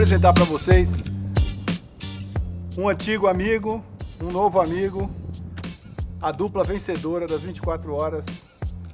apresentar para vocês um antigo amigo, um novo amigo, a dupla vencedora das 24 horas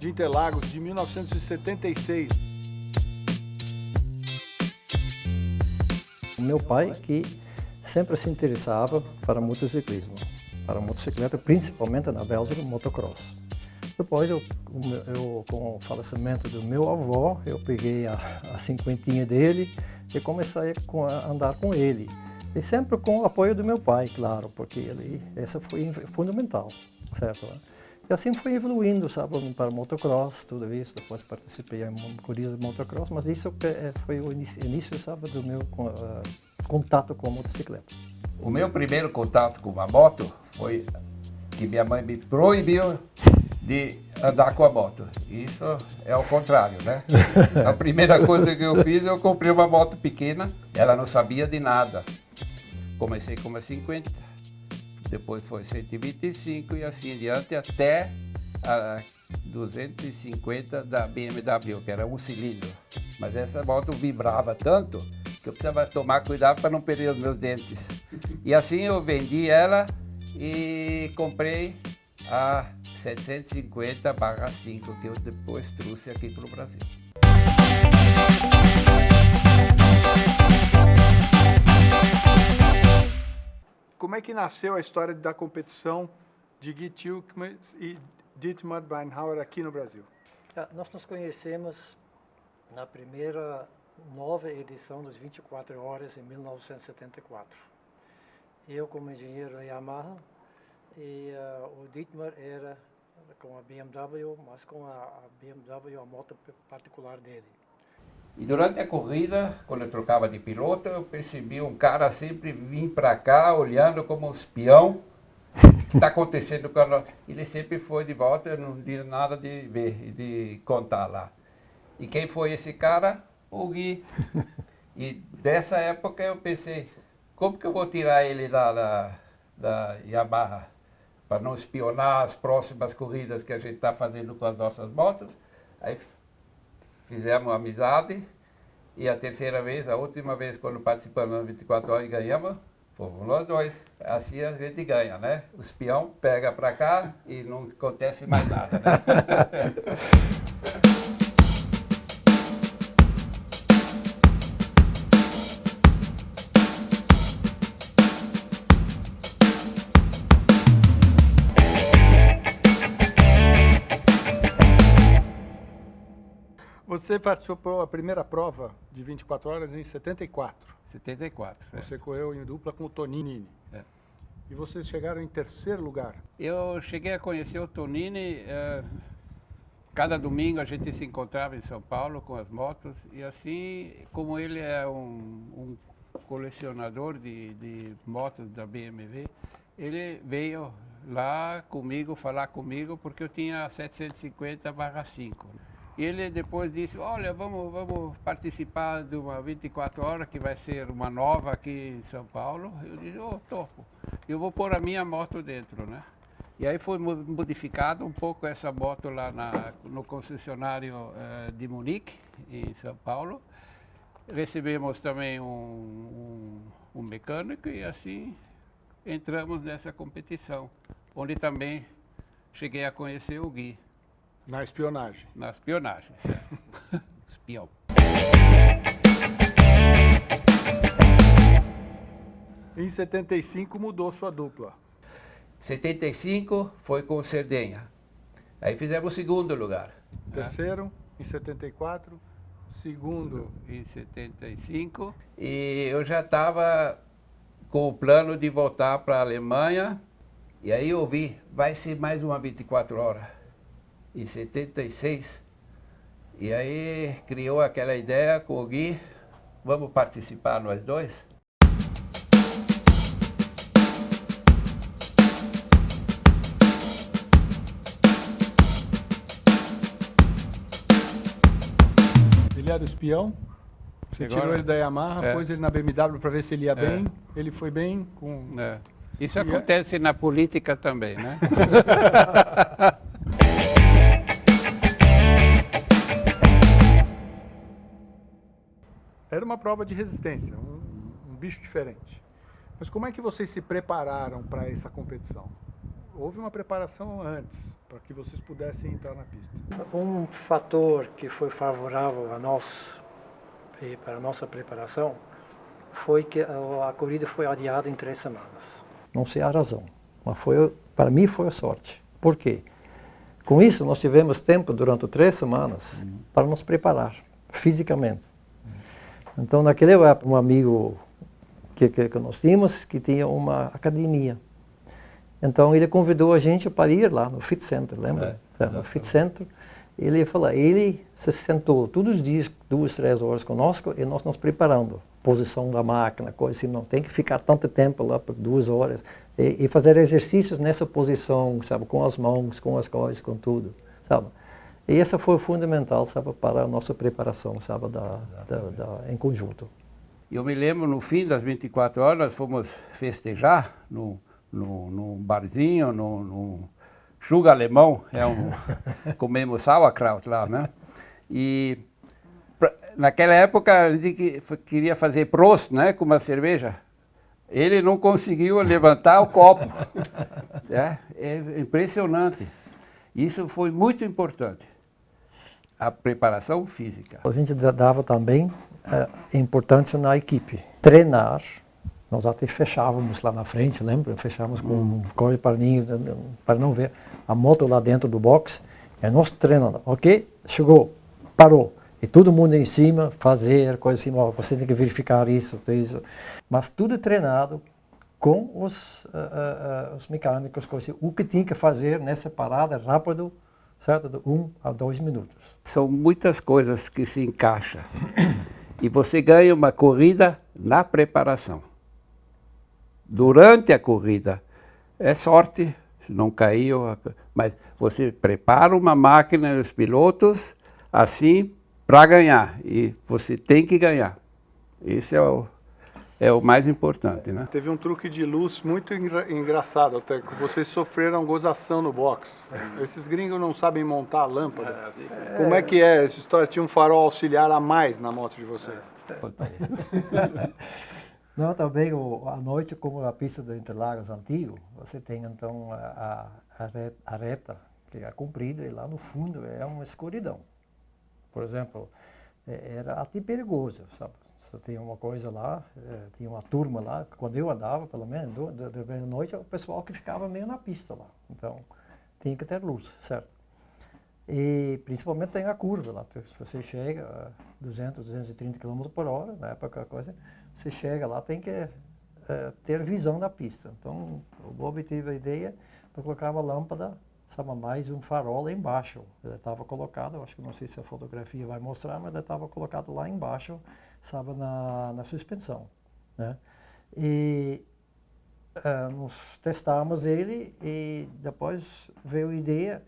de Interlagos de 1976. O meu pai que sempre se interessava para motociclismo, para motocicleta, principalmente na Bélgica, motocross. Depois, com o falecimento do meu avô, eu peguei a cinquentinha dele e comecei a andar com ele. E sempre com o apoio do meu pai, claro, porque essa foi fundamental, certo? E assim foi evoluindo, sabe, para motocross, tudo isso. Depois participei em corridas de motocross, mas isso foi o início, sabe, do meu contato com a motocicleta. O meu primeiro contato com uma moto foi que minha mãe me proibiu de andar com a moto. Isso é o contrário, né? A primeira coisa que eu fiz, eu comprei uma moto pequena, ela não sabia de nada. Comecei com uma 50, depois foi 125 e assim em diante até a 250 da BMW, que era um cilindro. Mas essa moto vibrava tanto que eu precisava tomar cuidado para não perder os meus dentes. E assim eu vendi ela e comprei a 750/5, que eu depois trouxe aqui para o Brasil. Como é que nasceu a história da competição de Guy Tillmans e Dietmar Beinhauer aqui no Brasil? Nós nos conhecemos na primeira nova edição das 24 horas em 1974. Eu como engenheiro da Yamaha e o Dietmar era com a BMW, mas com a BMW, a moto particular dele. E durante a corrida, quando eu trocava de piloto, eu percebi um cara sempre vir para cá, olhando como um espião. O que está acontecendo com nós? Ele sempre foi de volta, eu não tinha nada de ver, de contar lá. E quem foi esse cara? O Gui. E dessa época eu pensei, como que eu vou tirar ele da Yamaha? Para não espionar as próximas corridas que a gente está fazendo com as nossas motos. Aí fizemos amizade e a terceira vez, a última vez quando participamos das 24 horas e ganhamos, fomos nós dois. Assim a gente ganha, né? O espião pega para cá e não acontece mais nada, né? Você participou da primeira prova de 24 horas em 74. 74. Você correu em dupla com o Tonini. É. E vocês chegaram em terceiro lugar. Eu cheguei a conhecer o Tonini, cada domingo a gente se encontrava em São Paulo com as motos, e assim, como ele é um colecionador de motos da BMW, ele veio lá comigo, falar comigo, porque eu tinha a 750/5. E ele depois disse, olha, vamos participar de uma 24 horas, que vai ser uma nova aqui em São Paulo. Eu disse, topo. Eu vou pôr a minha moto dentro, né? E aí foi modificado um pouco essa moto lá no concessionário de Munique, em São Paulo. Recebemos também um mecânico e assim entramos nessa competição, onde também cheguei a conhecer o Gui. Na espionagem. Na espionagem. Espião. Em 75 mudou sua dupla. 75 foi com o Cerdenha. Aí fizemos o segundo lugar. Terceiro, em 74. Segundo. Em 75. E eu já estava com o plano de voltar para a Alemanha. E aí eu vi, vai ser mais uma 24 horas. Em 76, e aí criou aquela ideia com o Gui, vamos participar nós dois? Ele era o espião, você tirou ele da Yamaha, pôs ele na BMW para ver se ele ia bem, ele foi bem com... Isso acontece na política também, né? Era uma prova de resistência, bicho diferente. Mas como é que vocês se prepararam para essa competição? Houve uma preparação antes, para que vocês pudessem entrar na pista? Um fator que foi favorável a nós e para a nossa preparação foi que a corrida foi adiada em 3 semanas. Não sei a razão, mas para mim foi a sorte. Por quê? Com isso, nós tivemos tempo durante 3 semanas para nos preparar fisicamente. Então, naquele época, um amigo que nós tínhamos, que tinha uma academia. Então, ele convidou a gente para ir lá no Fit Center, lembra? No Fit Center. Ele falou, ele se sentou todos os dias, 2, 3 horas conosco, e nós nos preparando. Posição da máquina, coisa assim, não tem que ficar tanto tempo lá por 2 horas. E fazer exercícios nessa posição, sabe, com as mãos, com as coisas, com tudo, sabe. E essa foi fundamental, sabe, para a nossa preparação, sabe, em conjunto. Eu me lembro, no fim das 24 horas, nós fomos festejar num barzinho, no Chuga Alemão, comemos sauerkraut lá, né? E naquela época a gente queria fazer Prost, né, com uma cerveja. Ele não conseguiu levantar o copo. É impressionante. Isso foi muito importante. A preparação física. A gente dava também importância na equipe. Treinar. Nós até fechávamos lá na frente, lembra? Fechávamos com um corre para não ver a moto lá dentro do box. E nós treinando. Ok? Chegou. Parou. E todo mundo em cima, fazer coisa assim, você tem que verificar isso. Mas tudo treinado com os mecânicos, coisa assim, o que tinha que fazer nessa parada rápido, certo? De 1 a 2 minutos. São muitas coisas que se encaixam. E você ganha uma corrida na preparação. Durante a corrida, é sorte, se não caiu, mas você prepara uma máquina dos pilotos assim para ganhar, e você tem que ganhar. Esse é o mais importante, né? Teve um truque de luz muito engraçado, até que vocês sofreram gozação no box. Esses gringos não sabem montar a lâmpada. Como é que é essa história? Tinha um farol auxiliar a mais na moto de vocês? Não, também à noite, como a pista do Interlagos antigo, você tem então a reta, que é comprida, e lá no fundo é uma escuridão. Por exemplo, era até perigoso, sabe? Você tinha uma coisa lá, tinha uma turma lá, quando eu andava, pelo menos, de noite, o pessoal que ficava meio na pista lá. Então, tinha que ter luz, certo? E principalmente tem a curva lá, se você chega a 200, 230 km por hora, na época a coisa, você chega lá, tem que ter visão da pista. Então, o Bob teve a ideia de colocar uma lâmpada, sabe, mais um farol lá embaixo. Ele estava colocado, acho que não sei se a fotografia vai mostrar, mas ele estava colocado lá embaixo, sabe, na suspensão, né? E nós testamos ele e depois veio a ideia,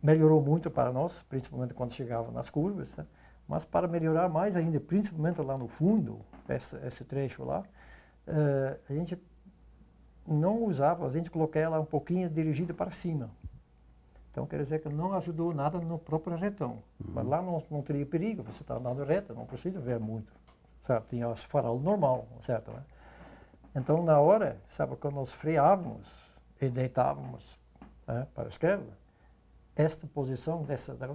melhorou muito para nós, principalmente quando chegava nas curvas, né? Mas para melhorar mais ainda, principalmente lá no fundo, esse trecho lá, a gente não usava, a gente colocava ela um pouquinho dirigida para cima. Então, quer dizer que não ajudou nada no próprio retão. Mas lá não teria perigo, você está andando reto, não precisa ver muito. Certo? Tinha os farol normal, certo? Né? Então, na hora, sabe, quando nós freávamos e deitávamos, né, para a esquerda, esta posição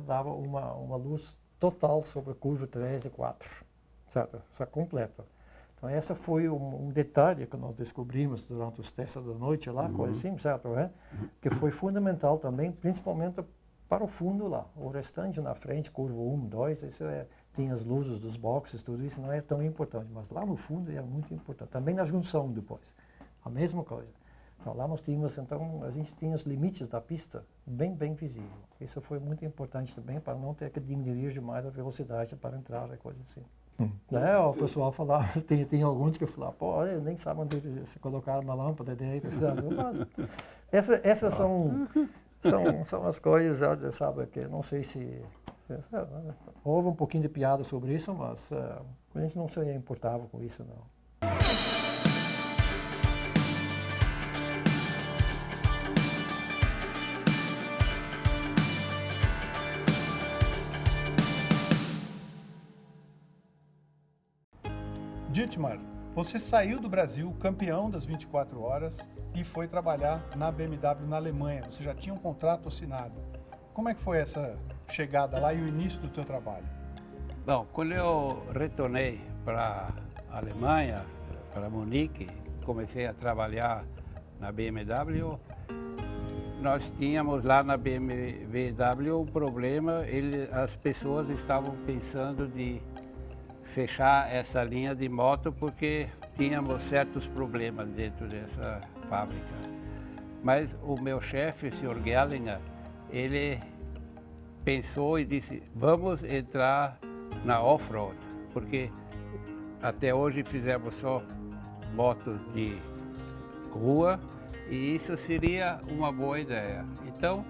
dava uma luz total sobre a curva 3 e 4, certo? Essa completa. Então, essa foi um detalhe que nós descobrimos durante os testes da noite lá, coisa assim, certo? Né? Que foi fundamental também, principalmente para o fundo lá. O restante na frente, curva 1, 2, isso tem as luzes dos boxes, tudo isso não é tão importante, mas lá no fundo é muito importante. Também na junção depois, a mesma coisa. Então, lá nós tínhamos, então, a gente tinha os limites da pista bem visível. Isso foi muito importante também para não ter que diminuir demais a velocidade para entrar e coisa assim. Né? O pessoal falava, tem alguns que falavam, pô, olha, nem sabem onde se colocar uma lâmpada direita. Essas são as coisas, sabe, que não sei se houve um pouquinho de piada sobre isso, mas a gente não se importava com isso, não. Dietmar, você saiu do Brasil campeão das 24 horas e foi trabalhar na BMW na Alemanha. Você já tinha um contrato assinado. Como é que foi essa chegada lá e o início do teu trabalho? Bom, quando eu retornei para a Alemanha, para Munique, comecei a trabalhar na BMW, nós tínhamos lá na BMW um problema, as pessoas estavam pensando de fechar essa linha de moto porque tínhamos certos problemas dentro dessa fábrica. Mas o meu chefe, o Sr. Gellinger, ele pensou e disse, vamos entrar na off-road, porque até hoje fizemos só motos de rua e isso seria uma boa ideia. Então,